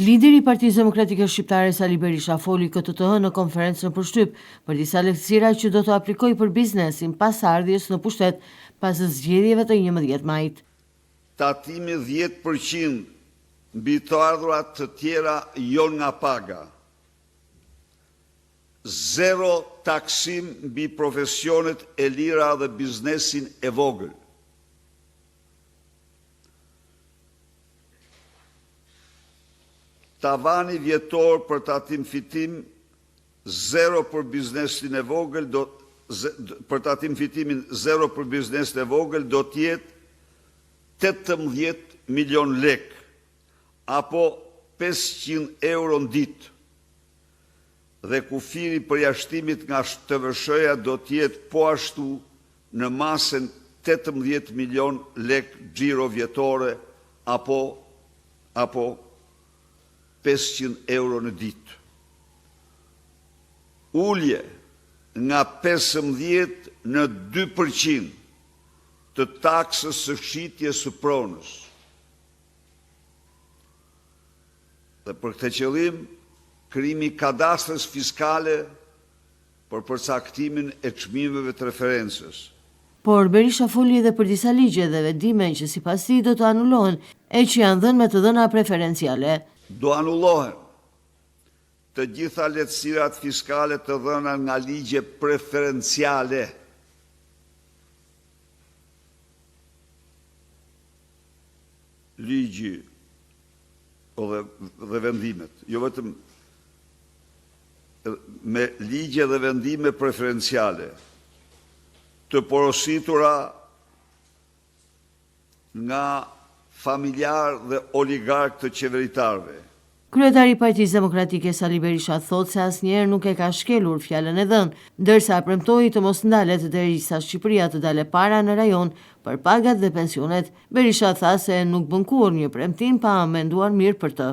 Lideri i Partisë Demokratike Shqiptare Sali Berisha foli këtë të hënë në konferencë në Përshtyp për disa lehtësira që do të aplikojë për biznesin pas ardhjes në pushtet pas zgjedhjeve të 11 majit. Tatimi 10% mbi të ardhurat të tjera jo nga paga. 0 taksim mbi profesionet e lira dhe biznesin e vogël. Tavani vjetor për tatim fitim 0 për biznesin e vogël për tatim fitimin 0 për biznesin e vogël do të jetë 18 milion lek apo 500 euro në ditë. Dhe kufiri për jashtimit nga TVSH-ja do të jetë po ashtu në masën 18 milion lek xhiro vjetore apo 500 euro në ditë. Ulje nga 15 në 2% të taksës së shitjes së pronës. Dhe për këtë qëllim, krijimi i kadastrës fiskale për përcaktimin e çmimeve të referencës. Por Berisha foli edhe për disa ligje dhe vendime që sipas tij do të anulohen e që janë dhënë me të dhëna preferenciale. Do anullohen të gjitha lehtësirat fiskale të dhëna nga ligje preferenciale. Ligji dhe vendimet, jo vetëm me ligje dhe vendime preferenciale të porositura nga familjar dhe oligark të qeveritarve. Kryetari i Partisë Demokratike Sali Berisha thotë se asnjëherë nuk e ka shkelur fjalën e dhënë, ndërsa premtoi të mos ndalet derisa Shqipëria të dalë para në rajon për pagat dhe pensionet. Berisha tha se nuk bën kurrë një premtim pa menduar mirë për të.